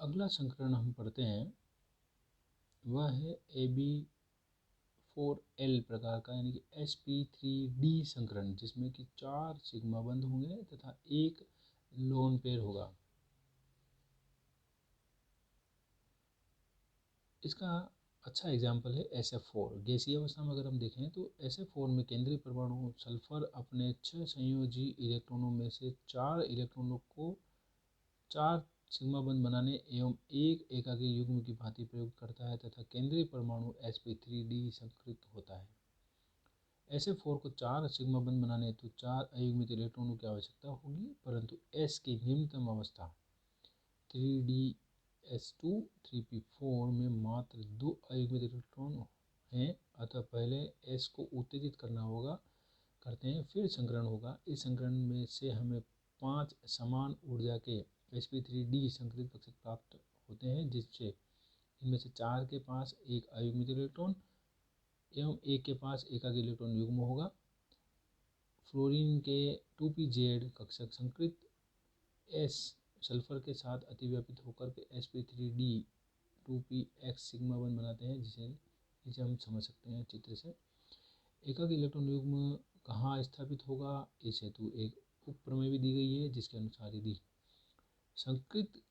अगला संकरण हम पढ़ते हैं वह है AB4L प्रकार का यानी कि sp3d संकरण, जिसमें कि 4 सिग्मा बंध होंगे तथा एक लोन पेयर होगा। इसका अच्छा एग्जाम्पल है SF4। गैसीय अवस्था में अगर हम देखें तो SF4 में केंद्रीय परमाणु सल्फर अपने 6 संयोजी इलेक्ट्रॉनों में से 4 इलेक्ट्रॉनों को 4 सिग्मा बंध बनाने एवं एक एकाकी युग्म की भांति प्रयोग करता है तथा केंद्रीय परमाणु sp3d संकृत होता है। SF4 को 4 सिग्मा बंध बनाने हेतु 4 अयुग्मित इलेक्ट्रॉनों की आवश्यकता होगी, परंतु S की निम्नतम अवस्था 3ds2 3p4 में मात्र 2 अयुग्मित इलेक्ट्रॉन हैं, अतः पहले S को उत्तेजित करते हैं, फिर संकरण होगा। इस संकरण में से हमें 5 समान ऊर्जा के sp3d संकृत कक्षक प्राप्त होते हैं, जिससे इनमें से 4 के पास एक अयुग्मित इलेक्ट्रॉन एवं एक के पास एकाकी इलेक्ट्रॉन युग्म होगा। फ्लोरीन के 2pz कक्षक संकृत S सल्फर के साथ अतिव्यापित होकर के sp3d 2px सिग्मा बंध बनाते हैं, जिसे हम समझ सकते हैं चित्र से। एकाकी इलेक्ट्रॉन युग्म कहाँ स्थापित होगा, इस हेतु एक उप प्रमेय भी दी गई है, जिसके अनुसार यदि संकृत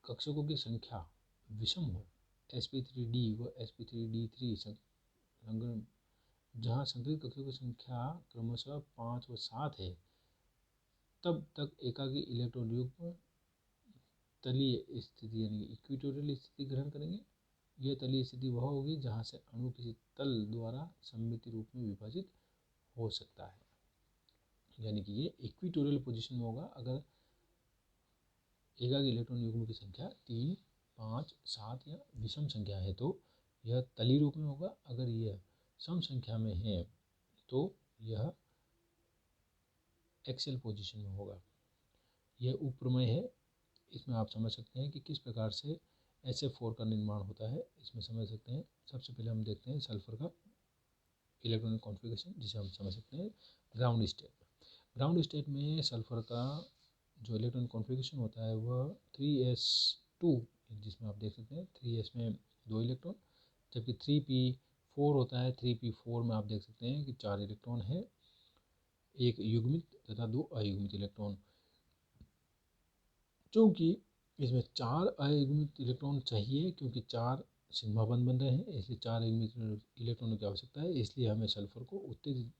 कक्षकों की संख्या विषम हो sp3d व sp3d3 संकरण, जहाँ संकृत कक्षकों की संख्या क्रमशः 5 व 7 है, तब तक एकाकी इलेक्ट्रॉन युग्म तलीय स्थिति यानी इक्विटोरियल स्थिति ग्रहण करेंगे। यह तलीय स्थिति वह होगी जहाँ से अणु किसी तल द्वारा सममिति रूप में विभाजित हो सकता है, यानी कि ये इक्विटोरियल पोजीशन में होगा। अगर एकाकी इलेक्ट्रॉन युग्म की संख्या 3, 5, 7 या विषम संख्या है तो यह तलीय रूप में होगा। अगर यह सम संख्या में है तो यह एक्सियल पोजीशन में होगा। यह उपप्रमेय है। इसमें आप समझ सकते हैं कि किस प्रकार से SF4 का निर्माण होता है, इसमें समझ सकते हैं। सबसे पहले हम देखते हैं सल्फर का इलेक्ट्रॉनिक कॉन्फ़िगरेशन, जिसे हम समझ सकते हैं ग्राउंड स्टेट। ग्राउंड स्टेट में सल्फर का जो इलेक्ट्रॉनिक कॉन्फ़िगरेशन होता है वह 3s2, जिसमें आप देख सकते हैं 3s में 2 इलेक्ट्रॉन, जबकि 3p4 होता है। 3p4 में आप देख सकते हैं कि 4 इलेक्ट्रॉन है, एक युग्मित तथा 2 अयुग्मित इलेक्ट्रॉन। चूँकि इसमें 4 अयुग्मित इलेक्ट्रॉन चाहिए, क्योंकि 4 सिग्मा बंध बन रहे हैं, इसलिए 4 अयुग्मित इलेक्ट्रॉनों की आवश्यकता है, इसलिए हमें सल्फर को उत्तेजित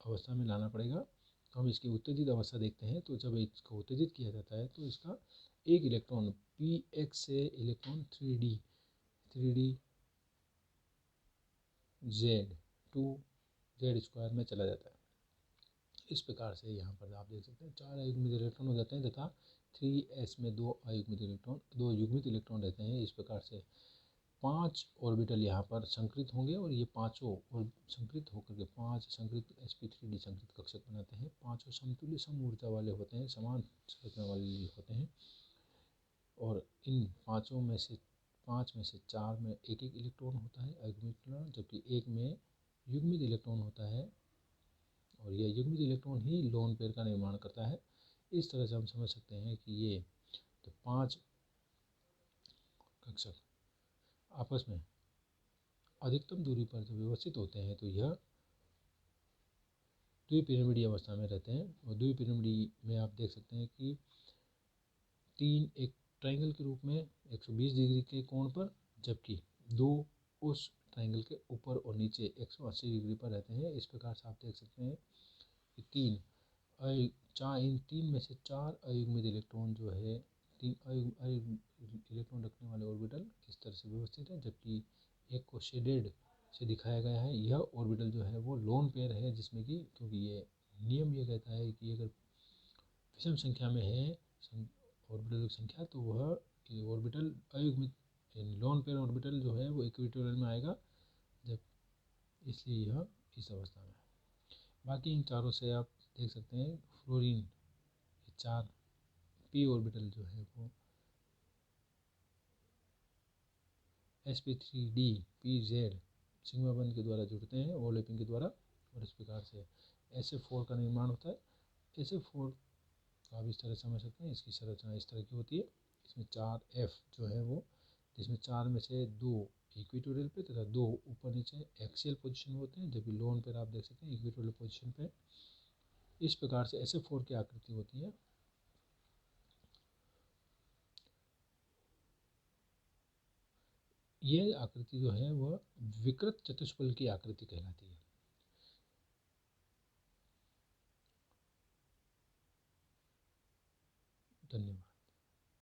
अवस्था में लाना पड़ेगा। तो हम इसकी उत्तेजित अवस्था देखते हैं। तो जब इसको उत्तेजित किया जाता है तो इसका एक इलेक्ट्रॉन px से इलेक्ट्रॉन 3d z 2z² में चला जाता है। इस प्रकार से यहाँ पर आप देख सकते हैं 4 अयुग्मित इलेक्ट्रॉन हो जाते हैं तथा 3s में 2 युग्मित इलेक्ट्रॉन रहते हैं। इस प्रकार से 5 ऑर्बिटल यहाँ पर संकृत होंगे और ये पाँचों और संकृत होकर के 5 संकृत sp3d संकृत कक्षक बनाते हैं। पाँचों समतुल्य सम ऊर्जा वाले होते हैं, समान संरचना वाले होते हैं, और इन 5 में से 4 में एक एक इलेक्ट्रॉन होता है अयुग्मित इलेक्ट्रॉन, जबकि एक में युग्मित इलेक्ट्रॉन होता है, और यह युग्मित इलेक्ट्रॉन ही लोन पेयर का निर्माण करता है। इस तरह से हम समझ सकते हैं कि ये तो 5 कक्षक आपस में अधिकतम दूरी पर जब व्यवस्थित होते हैं तो यह द्विपिरामिडीय अवस्था में रहते हैं। और द्विपिरामिडी में आप देख सकते हैं कि 3 एक ट्रायंगल के रूप में 120 डिग्री के कोण पर, जबकि 2 उस ट्रायंगल के ऊपर और नीचे 180 डिग्री पर रहते हैं। इस प्रकार से आप देख सकते हैं कि इन 3 में से 4 अयुग्मित इलेक्ट्रॉन जो है 3 इलेक्ट्रॉन रखने वाले ऑर्बिटल इस तरह से व्यवस्थित है, जबकि एक को शेडेड से दिखाया गया है। यह ऑर्बिटल जो है वो लोन पेयर है, जिसमें कि क्योंकि ये नियम ये कहता है कि अगर विषम संख्या में है ऑर्बिटल की संख्या तो वह ऑर्बिटल अयुग्मित लोन पेयर ऑर्बिटल जो है वो इक्विटोरियल में आएगा, जब इसलिए यह इस अवस्था में है। बाकी इन चारों से आप देख सकते हैं फ्लोरीन 4 p ऑर्बिटल जो है वो sp3d pz सिग्मा बंध के द्वारा जुड़ते हैं ओवरलैपिंग के द्वारा, और इस प्रकार से SF4 का निर्माण होता है। SF4 इसको आप इस तरह समझ सकते हैं। इसकी संरचना इस तरह की होती है। इसमें 4F जो है वो, जिसमें 4 में से 2 इक्वेटोरियल पे तथा 2 ऊपर नीचे एक्सियल पोजीशन में होते हैं, जबकि लोन पर आप देख सकते हैं इक्वेटोरियल पोजीशन पे। इस प्रकार से SF4 की आकृति होती है। यह आकृति जो है वह विकृत चतुष्फल की आकृति कहलाती है। धन्यवाद।